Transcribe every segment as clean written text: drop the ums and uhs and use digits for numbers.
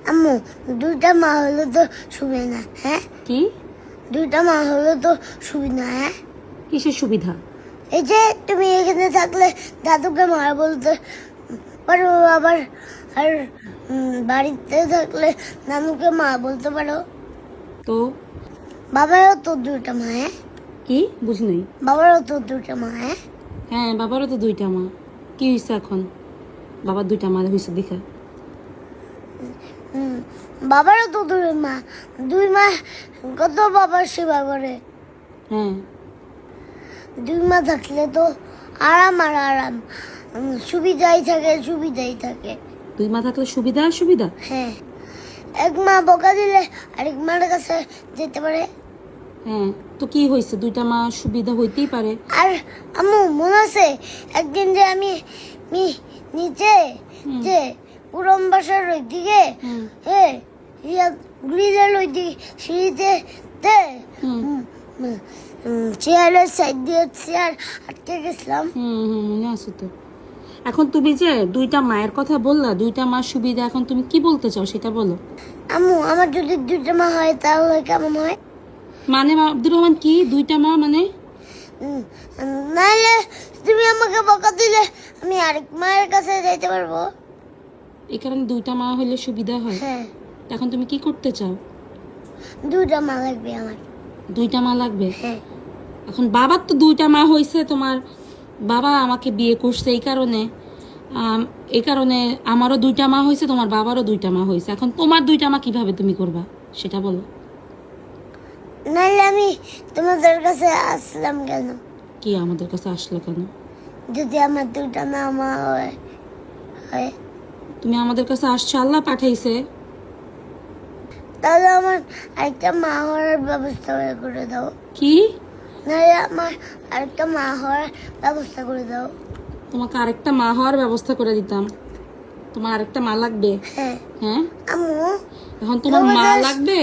আম্মু দুইটা মা হলে তো সুবিধা না, হ্যাঁ? কি দুইটা মা হলে তো সুবিধা, হ্যাঁ? কিসের সুবিধা? এই যে তুমি এখানে থাকলে দাদুকে মা বলতে পারো, আবার আর বাড়িতে থাকলে নানুকে মা বলতে পারো। তো বাবারও তো দুইটা মা, হ্যাঁ? কি বুঝলি? বাবারও তো দুইটা মা, হ্যাঁ? হ্যাঁ, বাবারও তো দুইটা মা। কি হয়েছে এখন? বাবার দুইটা মা হয়েছে দেখা? বাবারও তো দুই মা কত বাবার সেবা করে। হ্যাঁ, দুই মা থাকলে তো আরাম আর আরাম, সুবিধাই থাকে। দুই মা থাকলে সুবিধা আর সুবিধা। হ্যাঁ, এক মা বকা দিলে আরেক মার কাছে যেতে পারে। হ্যাঁ, তো কি হয়েছে? দুইটা মা সুবিধা হইতেই পারে। আর আম্মু মনে আছে একদিন যে আমি নিচে যে পুরম বাসার ওই দিকে গ্রিলের ওই দিকে সিঁড়িতে চেয়ারের সাইড দিয়ে চেয়ার আটকে গেছিলাম। মনে আছে তো। এখন তুমি যে দুইটা মায়ের কথা বললা, দুইটা মার সুবিধা, এখন তুমি কি বলতে চাও সেটা বলো। আম্মু আমার যদি দুইটা মা হয় তাহলে কেমন হয়? মানে আব্দুর রহমান কি দুইটা মা মানে? নাহলে তুমি আমাকে বকা দিলে আমি আরেক মায়ের কাছে যাইতে পারবো। এই কারণে দুইটা মা হলে সুবিধা হয়। হ্যাঁ, এখন তুমি কি করতে চাও? দুইটা মা লাগবে আমার। দুইটা মা লাগবে? হ্যাঁ। এখন বাবার তো দুইটা মা হয়েছে, তোমার বাবা আমাকে বিয়ে করছে এই কারণে আমারও দুইটা মা হয়েছে, তোমার বাবারও দুইটা মা হয়েছে। এখন তোমার দুইটা মা কিভাবে তুমি করবা সেটা বলো। নাহলে আমি তোমাদের কাছে আসলাম কেন? কি আমাদের কাছে আসলো কেন? যদি আমার দুইটা না মা হয়। তুমি আমাদের কাছে আসছো, আল্লাহ পাঠাইছে। তাহলে আমার আরেকটা মা হওয়ার ব্যবস্থা করে দাও। কি? নাহলে আমার আরেকটা মা হওয়ার ব্যবস্থা করে দাও। তোমাকে আরেকটা মা হওয়ার ব্যবস্থা করে দিতাম। তোমার আরেকটা মা লাগবে? হ্যাঁ। হ্যাঁ, আম্মু এখন তোমার মা লাগবে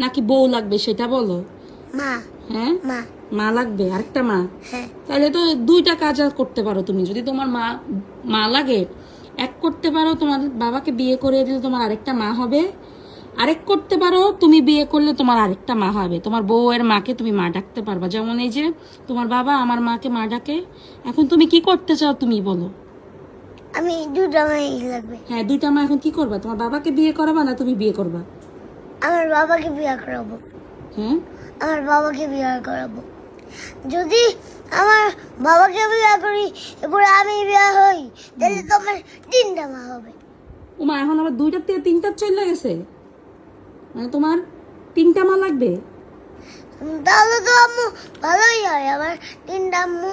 নাকি বউ লাগবে সেটা বলো। মা। হ্যাঁ, মা। মা লাগবে, আরেকটা মা। হ্যাঁ। তাহলে তো দুইটা কাজ আর করতে পারো তুমি। যদি তোমার মা লাগে, এক করতে পারো তোমার বাবাকে বিয়ে করে দিলে তোমার আরেকটা মা হবে। আরেক করতে পারো তুমি বিয়ে করলে তোমার আরেকটা মা হবে। তোমার বউয়ের মাকে তুমি মা ডাকতে পারবা, যেমন এই যে তোমার বাবা আমার মাকে মা ডাকে। এখন তুমি কি করতে চাও তুমি বলো। আমি দুইটা মাই লাগবে। হ্যাঁ, দুইটা মা। এখন কি করবা? তোমার বাবাকে বিয়ে করাবা না তুমি বিয়ে করবা? আমার বাবাকে বিয়ে করাবো। হ্যাঁ, আমার বাবাকে বিয়ে করাবো। যদি আমার বাবাকে বিয়ে করি এরপরে আমি বিয়ে হই, তাহলে তো আমার তিনটা মা হবে। মা এখন আবার দুইটার থেকে তিনটার চলে গেছে, মানে তোমার তিনটা মা লাগবে। তাহলে তো আম্মু ভালোই হয়, আমার তিনটা আম্মু।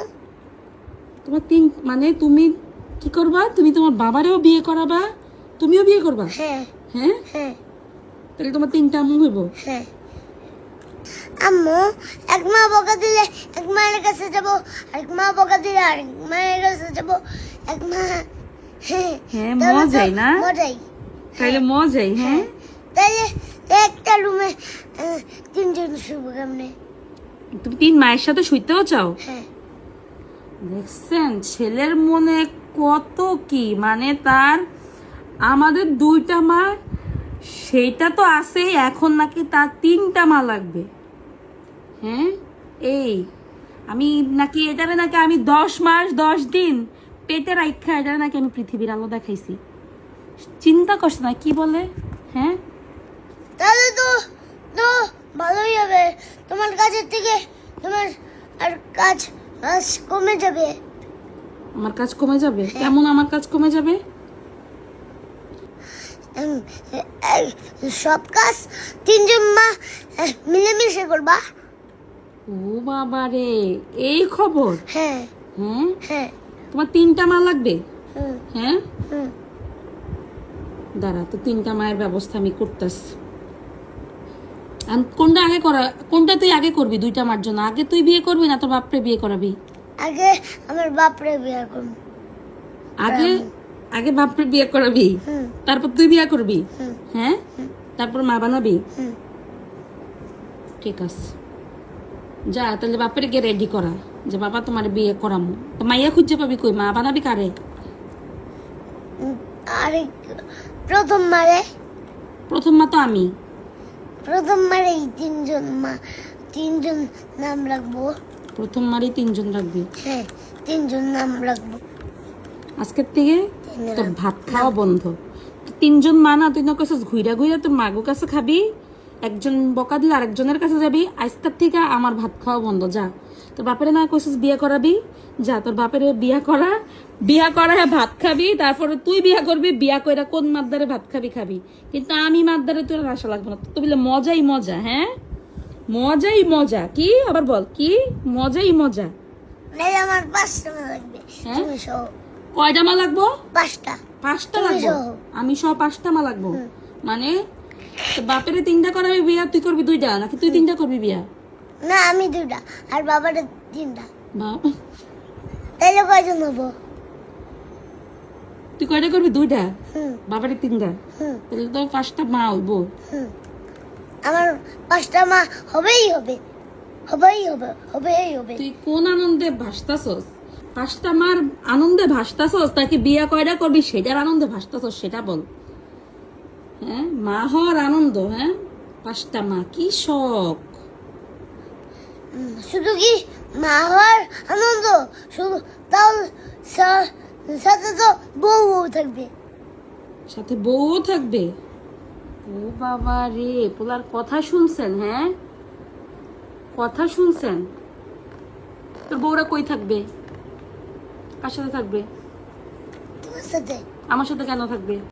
তোমার মানে তুমি কি করবা? তুমি তোমার বাবারেও বিয়ে করাবা, তুমিও বিয়ে করবা? হ্যাঁ। হ্যাঁ, হ্যাঁ। তাহলে তোমার তিনটা আম্মু হইব। হ্যাঁ। আম্মু এক মা বকা দিলে এক মায়ের কাছে যাব, আরেক মা বকা দিলে আরেক মায়ের কাছে যাব। এক মা। হ্যাঁ, হ্যাঁ, মজাই না? মজাই। তাইলে মজাই। হ্যাঁ, তাইলে একটা রুমে তিনজন শুভ কেমনে? তুমি তিন মায়ের সাথে শুইতেও চাও? হ্যাঁ। দেখছেন ছেলের মনে কত কি, মানে তার আমাদের দুইটা মা সেইটা তো আছেই, এখন নাকি তার তিনটা মা লাগবে। হ্যাঁ, এই এটারে নাকি আমি 10 মাস 10 দিন পেটে রাখা, এটারে নাকি আমি পৃথিবীর আলো দেখাইছি। চিন্তা করছে না কি বলে? হ্যাঁ, তাহলে তো তো ভালোই হবে। তোমার কাজের থেকে তোমার আর কাজ কমে যাবে। আমার কাজ কমে যাবে? কেমন আমার কাজ কমে যাবে? সব কাজ তিনজন মা মিলেমিশে করবা। ও বাবা রে, এই খবর? হ্যাঁ। হ্যাঁ, হ্যাঁ। তোমার তিনটা মা লাগবে? হুম। হ্যাঁ, হুম। দাঁড়া, তো তিনটা মায়ের ব্যবস্থা আমি করতেছি। কোনটা তুই আগে করবি দুইটা মার জন্য? আগে তুই বিয়ে করবি না তোর বাপরে বিয়ে করাবি? আগে আমার বাপরে বিয়ে করব। আগে বাপরে বিয়ে করাবি, তারপর তুই বিয়ে করবি? হ্যাঁ, তারপর মা বানাবি? ঠিক আছে, যা তাহলে বাপরে গিয়ে রেডি করা যে বাবা তোমার বিয়ে করামু। তো মাইয়া খুঁজে পাবি কই? মা বানাবি কারে? আরে প্রথম মারে। প্রথম মা তো আমি। প্রথম মারে তিনজন নাম রাখবো। প্রথম মারই 3 জন রাখবি। হ্যাঁ, 3 জন নাম রাখবো। আজকের থেকে তোর ভাত খাওয়া বন্ধ। 3 জন মা না, তুই না কইছিস ঘুইরা ঘুইরা তোর মাগো কাছে খাবি, একজন বকা দিলে আরেকজনের কাছে যাবি। আজকের থেকে আমার ভাত খাওয়া বন্ধ। যা, তোর বাপেরে না কইছিস বিয়া করাবি, যা তোর বাপেরে বিয়া করা ভাত খাবি। তারপরে তুই বিয়া করবি, বিয়া কইরা কোন মাদ্দারে ভাত খাবি। কিন্তু আমি মাদ্দারে তোর আশা লাগবে না। তো বলে মজাই মজা। হ্যাঁ, মজাই মজা। কি আবার বল, কি মজাই মজা। নাই, আমার 5টা মা লাগবে। হ্যাঁ? তুমি সহ কয়টা মা লাগবো? 5টা। 5টা তুমি লাগবো। সহ। আমি সহ 5টা মা লাগবো। মানে তোর বাপেরে 3টা করাবি বিয়া, তুই করবি 2টা, নাকি তুই 3টা করবি বিয়া? না, আমি 2টা আর বাবার 3টা। বাবা, তাইলে কয়জন হবো? তুই কয়টা করবি? 2টা। হুম বাবারে 3টা, হুম তাহলে তো 5টা মা হইবো। হুম আমার 5টা মা হবেই হবে। তুই কোন আনন্দে ভাসতাছস? 5টা মার আনন্দে ভাসতাছস, তাকে বিয়া কয়টা করবি সেটার আনন্দে ভাসতাছস, সেটা বল। হ্যাঁ, মা হওয়ার আনন্দ। হ্যাঁ, 5টা মা, কি শখ। শুধু কি মা হওয়ার আনন্দ, শুধু তাও সাথে তো বউ থাকবে। সাথে বউও থাকবে। ও বাবা রে, পোলার কথা শুনছেন? হ্যাঁ, কথা শুনছেন? তোর বউরা কই থাকবে? কার সাথে থাকবে? তোমার সাথে। আমার সাথে কেন থাকবে?